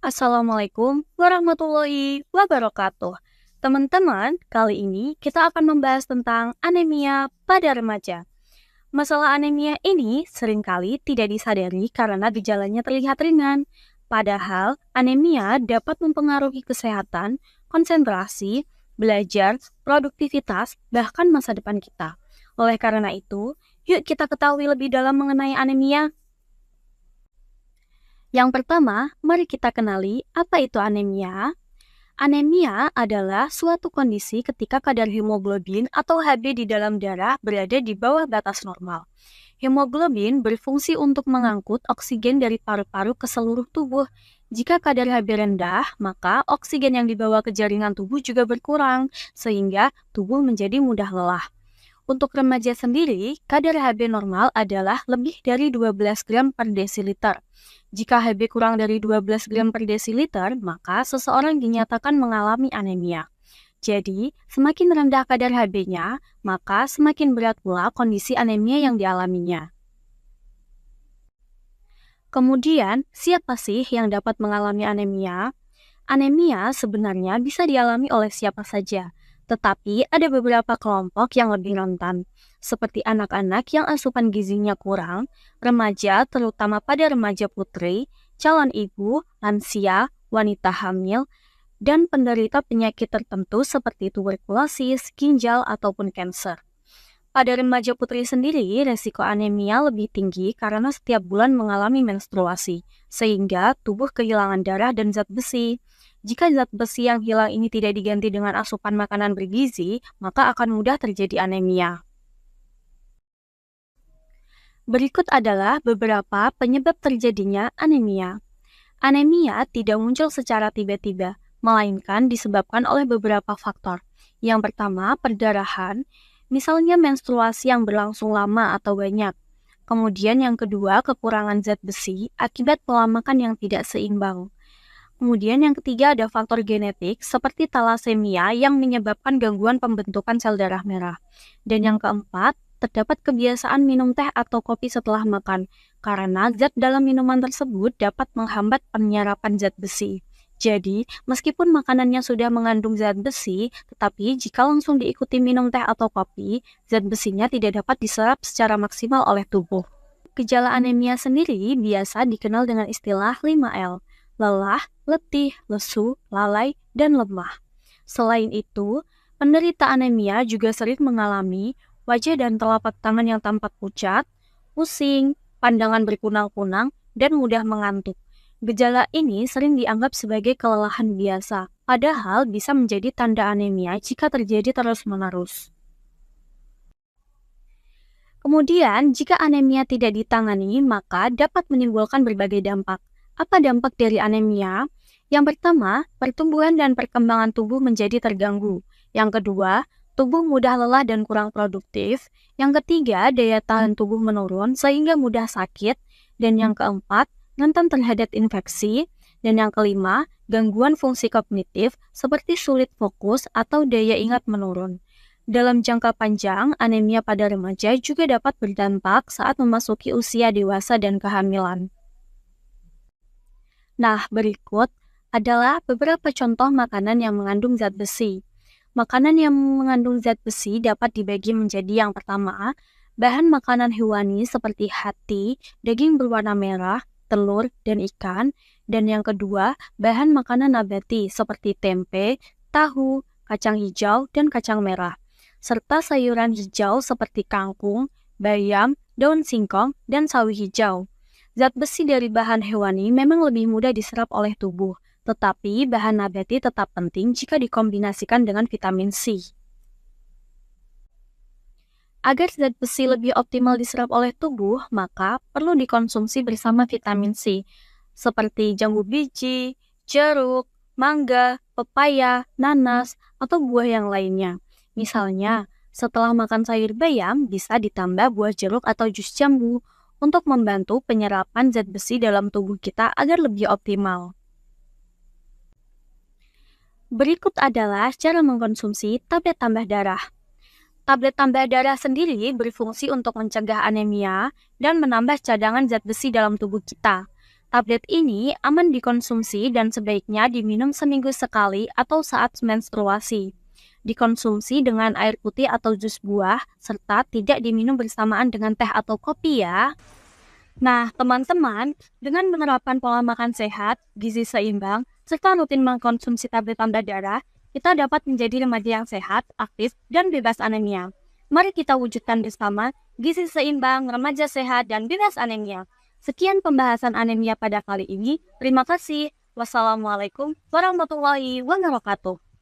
Assalamualaikum warahmatullahi wabarakatuh. Teman-teman, kali ini kita akan membahas tentang anemia pada remaja. Masalah anemia ini seringkali tidak disadari karena gejalanya terlihat ringan. Padahal, anemia dapat mempengaruhi kesehatan, konsentrasi, belajar, produktivitas, bahkan masa depan kita. Oleh karena itu, yuk kita ketahui lebih dalam mengenai anemia. Yang pertama, mari kita kenali apa itu anemia. Anemia adalah suatu kondisi ketika kadar hemoglobin atau Hb di dalam darah berada di bawah batas normal. Hemoglobin berfungsi untuk mengangkut oksigen dari paru-paru ke seluruh tubuh. Jika kadar Hb rendah, maka oksigen yang dibawa ke jaringan tubuh juga berkurang, sehingga tubuh menjadi mudah lelah. Untuk remaja sendiri, kadar Hb normal adalah lebih dari 12 gram per desiliter. Jika Hb kurang dari 12 gram per desiliter, maka seseorang dinyatakan mengalami anemia. Jadi, semakin rendah kadar Hb-nya, maka semakin berat pula kondisi anemia yang dialaminya. Kemudian, siapa sih yang dapat mengalami anemia? Anemia sebenarnya bisa dialami oleh siapa saja, tetapi ada beberapa kelompok yang lebih rentan, seperti anak-anak yang asupan gizinya kurang, remaja terutama pada remaja putri, calon ibu, lansia, wanita hamil, dan penderita penyakit tertentu seperti tuberkulosis, ginjal, ataupun kanker. Pada remaja putri sendiri, resiko anemia lebih tinggi karena setiap bulan mengalami menstruasi, sehingga tubuh kehilangan darah dan zat besi. Jika zat besi yang hilang ini tidak diganti dengan asupan makanan bergizi, maka akan mudah terjadi anemia. Berikut adalah beberapa penyebab terjadinya anemia. Anemia tidak muncul secara tiba-tiba, melainkan disebabkan oleh beberapa faktor. Yang pertama, perdarahan, misalnya menstruasi yang berlangsung lama atau banyak. Kemudian yang kedua, kekurangan zat besi akibat pola makan yang tidak seimbang. Kemudian yang ketiga ada faktor genetik seperti talasemia yang menyebabkan gangguan pembentukan sel darah merah. Dan yang keempat, terdapat kebiasaan minum teh atau kopi setelah makan, karena zat dalam minuman tersebut dapat menghambat penyerapan zat besi. Jadi, meskipun makanannya sudah mengandung zat besi, tetapi jika langsung diikuti minum teh atau kopi, zat besinya tidak dapat diserap secara maksimal oleh tubuh. Gejala anemia sendiri biasa dikenal dengan istilah 5L, lelah, letih, lesu, lalai, dan lemah. Selain itu, penderita anemia juga sering mengalami wajah dan telapak tangan yang tampak pucat, pusing, pandangan berkunang-kunang, dan mudah mengantuk. Gejala ini sering dianggap sebagai kelelahan biasa, padahal bisa menjadi tanda anemia jika terjadi terus-menerus. Kemudian, jika anemia tidak ditangani, maka dapat menimbulkan berbagai dampak. Apa dampak dari anemia? Yang pertama, pertumbuhan dan perkembangan tubuh menjadi terganggu. Yang kedua, tubuh mudah lelah dan kurang produktif. Yang ketiga, daya tahan tubuh menurun sehingga mudah sakit. Dan yang keempat, rentan terhadap infeksi. Dan yang kelima, gangguan fungsi kognitif seperti sulit fokus atau daya ingat menurun. Dalam jangka panjang, anemia pada remaja juga dapat berdampak saat memasuki usia dewasa dan kehamilan. Nah, berikut adalah beberapa contoh makanan yang mengandung zat besi. Makanan yang mengandung zat besi dapat dibagi menjadi yang pertama, bahan makanan hewani seperti hati, daging berwarna merah, telur, dan ikan. Dan yang kedua, bahan makanan nabati seperti tempe, tahu, kacang hijau, dan kacang merah. Serta sayuran hijau seperti kangkung, bayam, daun singkong, dan sawi hijau. Zat besi dari bahan hewani memang lebih mudah diserap oleh tubuh, tetapi bahan nabati tetap penting jika dikombinasikan dengan vitamin C. Agar zat besi lebih optimal diserap oleh tubuh, maka perlu dikonsumsi bersama vitamin C, seperti jambu biji, jeruk, mangga, pepaya, nanas, atau buah yang lainnya. Misalnya, setelah makan sayur bayam, bisa ditambah buah jeruk atau jus jambu untuk membantu penyerapan zat besi dalam tubuh kita agar lebih optimal. Berikut adalah cara mengkonsumsi tablet tambah darah. Tablet tambah darah sendiri berfungsi untuk mencegah anemia dan menambah cadangan zat besi dalam tubuh kita. Tablet ini aman dikonsumsi dan sebaiknya diminum seminggu sekali atau saat menstruasi. Dikonsumsi dengan air putih atau jus buah, serta tidak diminum bersamaan dengan teh atau kopi ya. Nah, teman-teman, dengan menerapkan pola makan sehat, gizi seimbang, serta rutin mengkonsumsi tablet tanda darah, kita dapat menjadi remaja yang sehat, aktif, dan bebas anemia. Mari kita wujudkan bersama gizi seimbang, remaja sehat, dan bebas anemia. Sekian pembahasan anemia pada kali ini. Terima kasih. Wassalamualaikum warahmatullahi wabarakatuh.